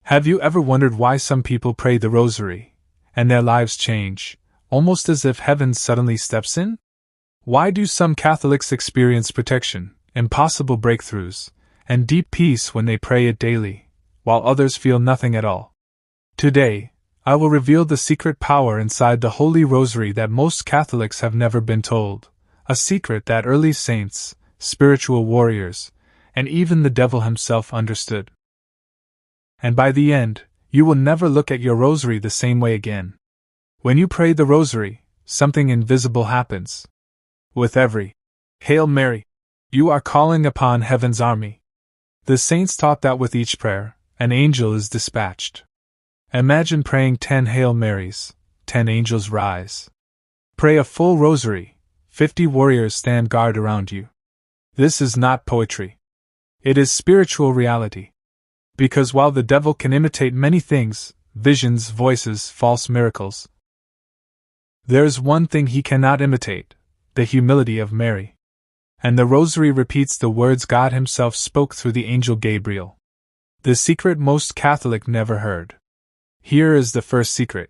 Have you ever wondered why some people pray the Rosary, and their lives change, almost as if heaven suddenly steps in? Why do some Catholics experience protection, impossible breakthroughs, and deep peace when they pray it daily, while others feel nothing at all? Today, I will reveal the secret power inside the Holy Rosary that most Catholics have never been told, a secret that early saints, spiritual warriors, and even the devil himself understood. And by the end, you will never look at your rosary the same way again. When you pray the Rosary, something invisible happens. With every Hail Mary, you are calling upon heaven's army. The saints taught that with each prayer, an angel is dispatched. Imagine praying 10 Hail Marys, 10 angels rise. Pray a full rosary, 50 warriors stand guard around you. This is not poetry. It is spiritual reality. Because while the devil can imitate many things, visions, voices, false miracles, there is one thing he cannot imitate, the humility of Mary. And the Rosary repeats the words God Himself spoke through the angel Gabriel. The secret most Catholic never heard. Here is the first secret.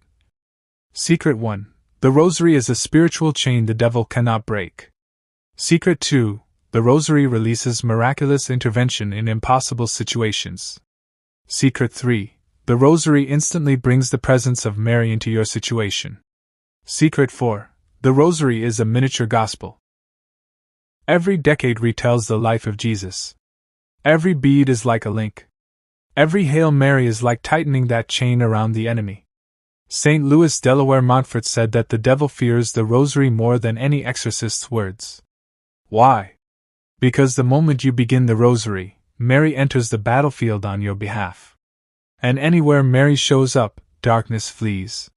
Secret 1. The Rosary is a spiritual chain the devil cannot break. Secret 2. The Rosary releases miraculous intervention in impossible situations. Secret 3. The Rosary instantly brings the presence of Mary into your situation. Secret 4. The Rosary is a miniature gospel. Every decade retells the life of Jesus. Every bead is like a link. Every Hail Mary is like tightening that chain around the enemy. St. Louis Delaware Montfort said that the devil fears the Rosary more than any exorcist's words. Why? Because the moment you begin the Rosary, Mary enters the battlefield on your behalf. And anywhere Mary shows up, darkness flees.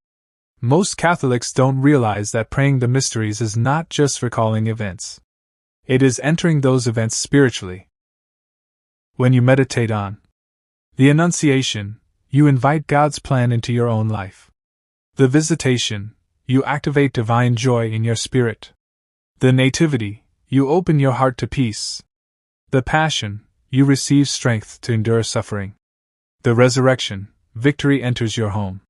Most Catholics don't realize that praying the mysteries is not just recalling events. It is entering those events spiritually. When you meditate on the Annunciation, you invite God's plan into your own life. The Visitation, you activate divine joy in your spirit. The Nativity, you open your heart to peace. The Passion, you receive strength to endure suffering. The Resurrection, victory enters your home.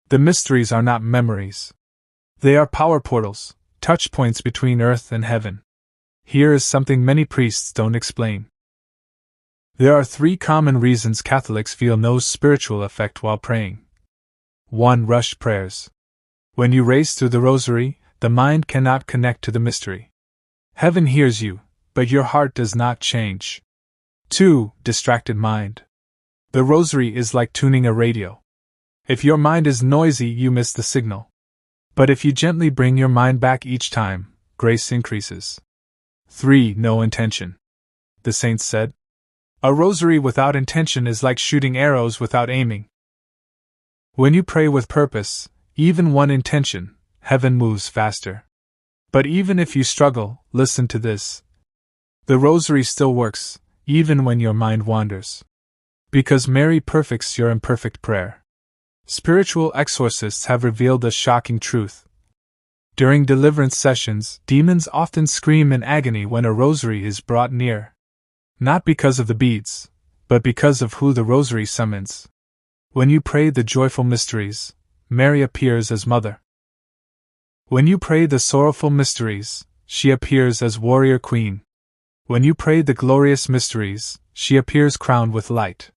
The mysteries are not memories. They are power portals, touch points between earth and heaven. Here is something many priests don't explain. There are 3 common reasons Catholics feel no spiritual effect while praying. 1. Rushed prayers. When you race through the Rosary, the mind cannot connect to the mystery. Heaven hears you, but your heart does not change. 2. Distracted mind. The Rosary is like tuning a radio. If your mind is noisy, you miss the signal. But if you gently bring your mind back each time, grace increases. 3. No intention. The saints said, a rosary without intention is like shooting arrows without aiming. When you pray with purpose, even one intention, heaven moves faster. But even if you struggle, listen to this. The Rosary still works, even when your mind wanders. Because Mary perfects your imperfect prayer. Spiritual exorcists have revealed a shocking truth. During deliverance sessions, demons often scream in agony when a rosary is brought near. Not because of the beads, but because of who the Rosary summons. When you pray the joyful mysteries, Mary appears as Mother. When you pray the sorrowful mysteries, she appears as Warrior Queen. When you pray the glorious mysteries, she appears crowned with light.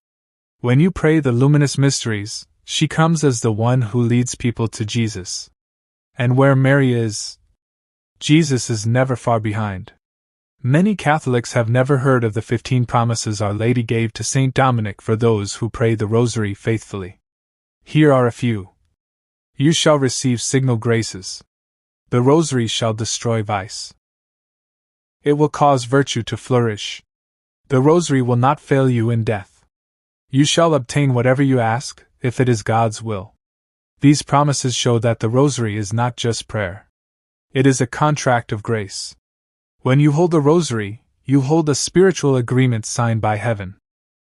When you pray the luminous mysteries, she comes as the one who leads people to Jesus. And where Mary is, Jesus is never far behind. Many Catholics have never heard of the 15 promises Our Lady gave to Saint Dominic for those who pray the Rosary faithfully. Here are a few. You shall receive signal graces. The Rosary shall destroy vice. It will cause virtue to flourish. The Rosary will not fail you in death. You shall obtain whatever you ask, if it is God's will. These promises show that the Rosary is not just prayer. It is a contract of grace. When you hold the Rosary, you hold a spiritual agreement signed by heaven.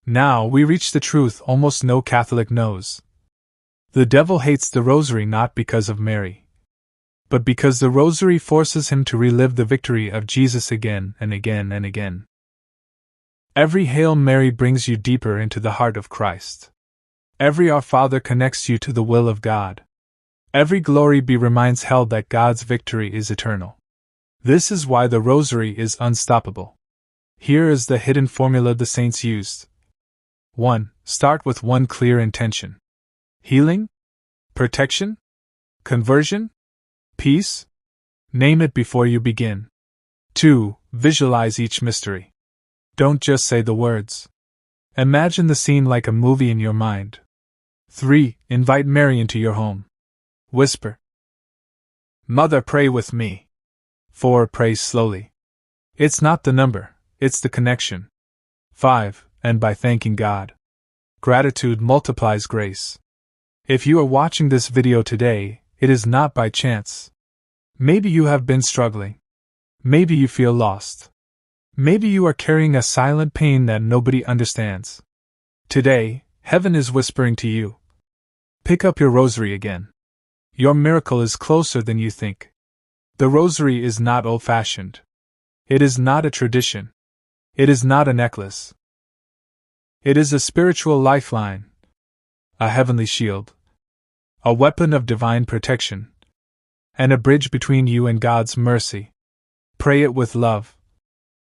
Now we reach the truth almost no Catholic knows. The devil hates the Rosary not because of Mary, but because the Rosary forces him to relive the victory of Jesus again and again and again. Every Hail Mary brings you deeper into the heart of Christ. Every Our Father connects you to the will of God. Every Glory Be reminds hell that God's victory is eternal. This is why the Rosary is unstoppable. Here is the hidden formula the saints used. 1. Start with one clear intention. Healing? Protection? Conversion? Peace? Name it before you begin. 2. Visualize each mystery. Don't just say the words. Imagine the scene like a movie in your mind. 3. Invite Mary into your home. Whisper, "Mother, pray with me." 4. Pray slowly. It's not the number, it's the connection. 5. End by thanking God. Gratitude multiplies grace. If you are watching this video today, it is not by chance. Maybe you have been struggling. Maybe you feel lost. Maybe you are carrying a silent pain that nobody understands. Today, heaven is whispering to you. Pick up your rosary again. Your miracle is closer than you think. The rosary is not old-fashioned. It is not a tradition. It is not a necklace. It is a spiritual lifeline, a heavenly shield, a weapon of divine protection, and a bridge between you and God's mercy. Pray it with love,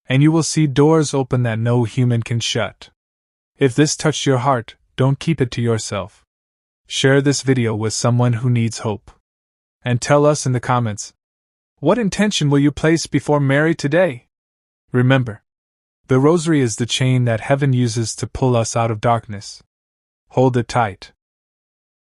and you will see doors open that no human can shut. If this touched your heart, don't keep it to yourself. Share this video with someone who needs hope. And tell us in the comments, what intention will you place before Mary today? Remember, the rosary is the chain that heaven uses to pull us out of darkness. Hold it tight.